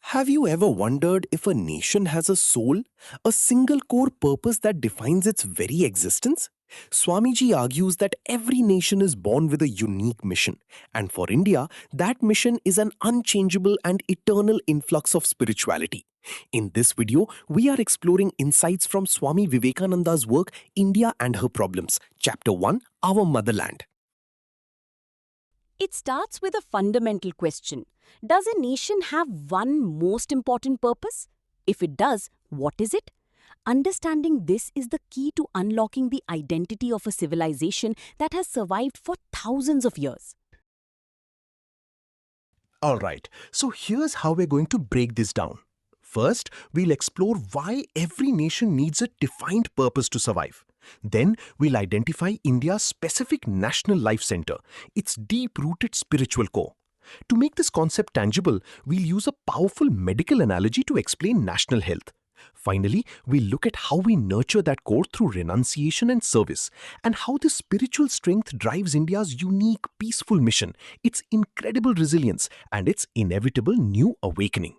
Have you ever wondered if a nation has a soul, a single core purpose that defines its very existence? Swamiji argues that every nation is born with a unique mission, and for India, that mission is an unchangeable and eternal influx of spirituality. In this video, we are exploring insights from Swami Vivekananda's work, India and Her Problems, Chapter 1, Our Motherland. It starts with a fundamental question. Does a nation have one most important purpose? If it does, what is it? Understanding this is the key to unlocking the identity of a civilization that has survived for thousands of years. Alright, so here's how we're going to break this down. First, we'll explore why every nation needs a defined purpose to survive. Then, we'll identify India's specific national life center, its deep-rooted spiritual core. To make this concept tangible, we'll use a powerful medical analogy to explain national health. Finally, we'll look at how we nurture that core through renunciation and service, and how this spiritual strength drives India's unique, peaceful mission, its incredible resilience, and its inevitable new awakening.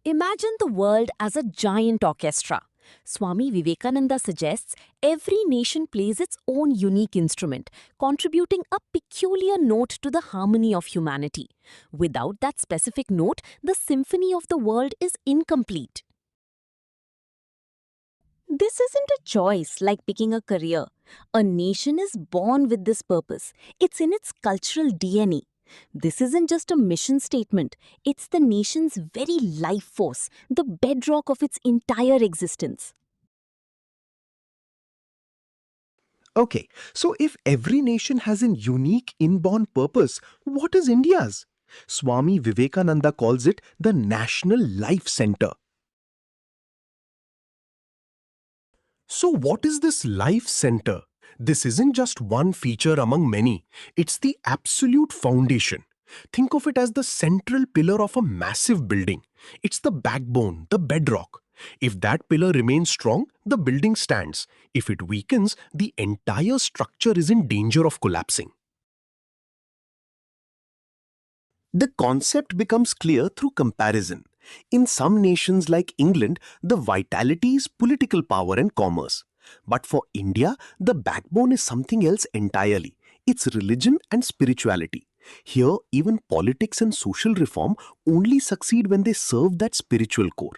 Imagine the world as a giant orchestra. Swami Vivekananda suggests every nation plays its own unique instrument, contributing a peculiar note to the harmony of humanity. Without that specific note, the symphony of the world is incomplete. This isn't a choice like picking a career. A nation is born with this purpose. It's in its cultural DNA. This isn't just a mission statement, it's the nation's very life force, the bedrock of its entire existence. Okay, so if every nation has a unique inborn purpose, what is India's? Swami Vivekananda calls it the National Life Center. So what is this life center? This isn't just one feature among many. It's the absolute foundation. Think of it as the central pillar of a massive building. It's the backbone, the bedrock. If that pillar remains strong, the building stands. If it weakens, the entire structure is in danger of collapsing. The concept becomes clear through comparison. In some nations like England, the vitality is political power and commerce. But for India, the backbone is something else entirely. It's religion and spirituality. Here, even politics and social reform only succeed when they serve that spiritual core.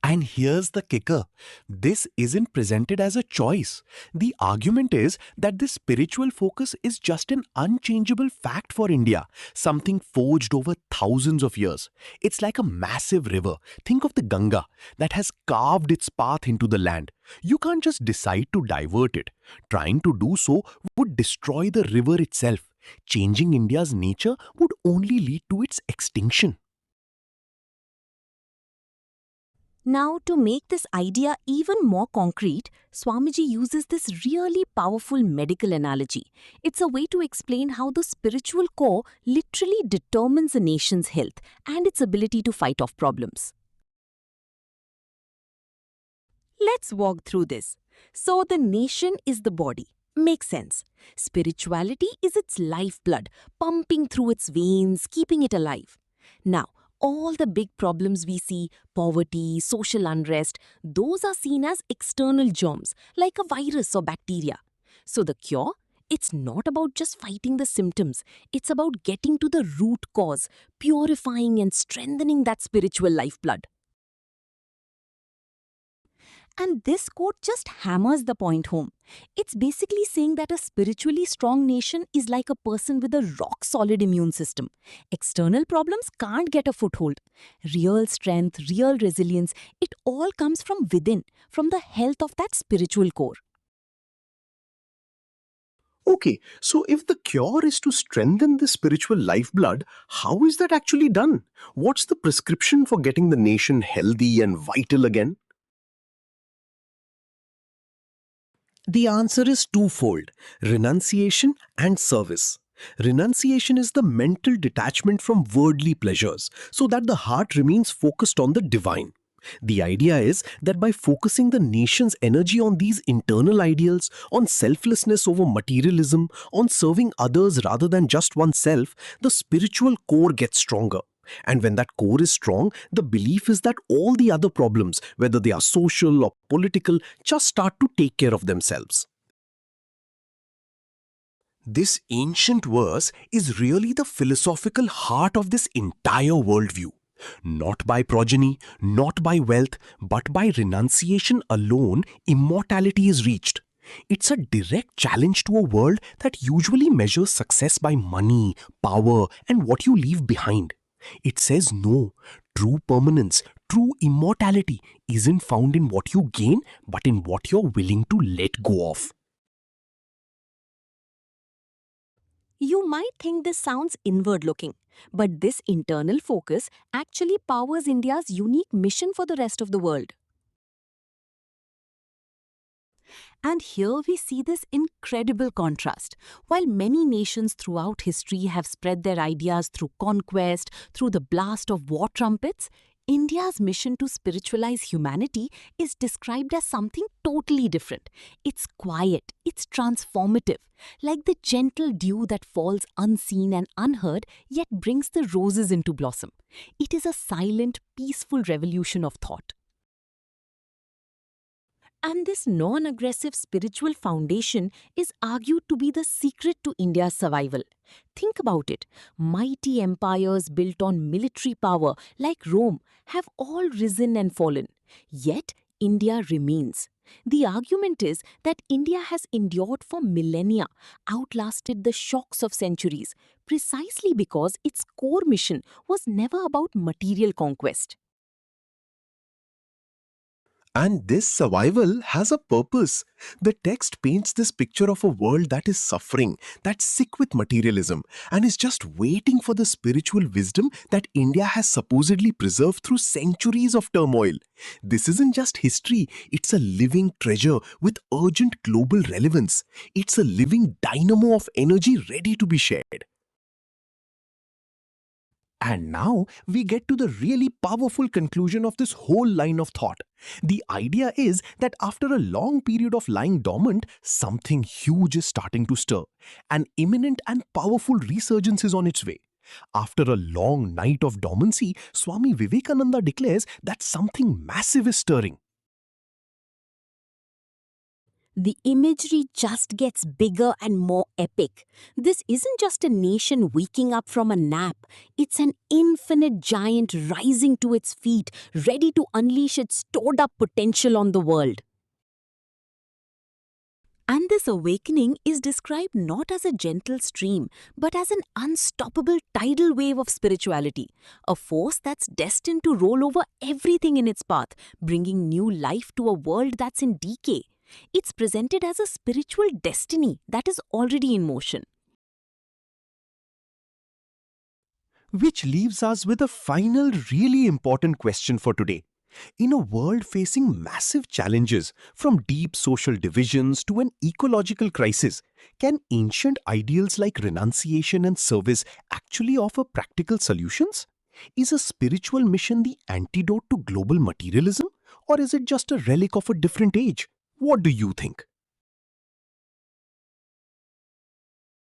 And here's the kicker. This isn't presented as a choice. The argument is that this spiritual focus is just an unchangeable fact for India, something forged over thousands of years. It's like a massive river. Think of the Ganga that has carved its path into the land. You can't just decide to divert it. Trying to do so would destroy the river itself. Changing India's nature would only lead to its extinction. Now, to make this idea even more concrete, Swamiji uses this really powerful medical analogy. It's a way to explain how the spiritual core literally determines a nation's health and its ability to fight off problems. Let's walk through this. So, the nation is the body. Makes sense. Spirituality is its lifeblood, pumping through its veins, keeping it alive. Now, all the big problems we see, poverty, social unrest, those are seen as external germs, like a virus or bacteria. So the cure? It's not about just fighting the symptoms. It's about getting to the root cause, purifying and strengthening that spiritual lifeblood. And this quote just hammers the point home. It's basically saying that a spiritually strong nation is like a person with a rock-solid immune system. External problems can't get a foothold. Real strength, real resilience, it all comes from within, from the health of that spiritual core. Okay, so if the cure is to strengthen the spiritual lifeblood, how is that actually done? What's the prescription for getting the nation healthy and vital again? The answer is twofold: renunciation and service. Renunciation is the mental detachment from worldly pleasures so that the heart remains focused on the divine. The idea is that by focusing the nation's energy on these internal ideals, on selflessness over materialism, on serving others rather than just oneself, the spiritual core gets stronger. And when that core is strong, the belief is that all the other problems, whether they are social or political, just start to take care of themselves. This ancient verse is really the philosophical heart of this entire worldview. Not by progeny, not by wealth, but by renunciation alone, immortality is reached. It's a direct challenge to a world that usually measures success by money, power, and what you leave behind. It says no, true permanence, true immortality isn't found in what you gain, but in what you're willing to let go of. You might think this sounds inward looking, but this internal focus actually powers India's unique mission for the rest of the world. And here we see this incredible contrast. While many nations throughout history have spread their ideas through conquest, through the blast of war trumpets, India's mission to spiritualize humanity is described as something totally different. It's quiet, it's transformative, like the gentle dew that falls unseen and unheard yet brings the roses into blossom. It is a silent, peaceful revolution of thought. And this non-aggressive spiritual foundation is argued to be the secret to India's survival. Think about it. Mighty empires built on military power, like Rome, have all risen and fallen. Yet, India remains. The argument is that India has endured for millennia, outlasted the shocks of centuries, precisely because its core mission was never about material conquest. And this survival has a purpose. The text paints this picture of a world that is suffering, that's sick with materialism, and is just waiting for the spiritual wisdom that India has supposedly preserved through centuries of turmoil. This isn't just history, it's a living treasure with urgent global relevance. It's a living dynamo of energy ready to be shared. And now we get to the really powerful conclusion of this whole line of thought. The idea is that after a long period of lying dormant, something huge is starting to stir. An imminent and powerful resurgence is on its way. After a long night of dormancy, Swami Vivekananda declares that something massive is stirring. The imagery just gets bigger and more epic. This isn't just a nation waking up from a nap. It's an infinite giant rising to its feet, ready to unleash its stored up potential on the world. And this awakening is described not as a gentle stream, but as an unstoppable tidal wave of spirituality, a force that's destined to roll over everything in its path, bringing new life to a world that's in decay. It's presented as a spiritual destiny that is already in motion. Which leaves us with a final, really important question for today. In a world facing massive challenges, from deep social divisions to an ecological crisis, can ancient ideals like renunciation and service actually offer practical solutions? Is a spiritual mission the antidote to global materialism? Or is it just a relic of a different age? What do you think?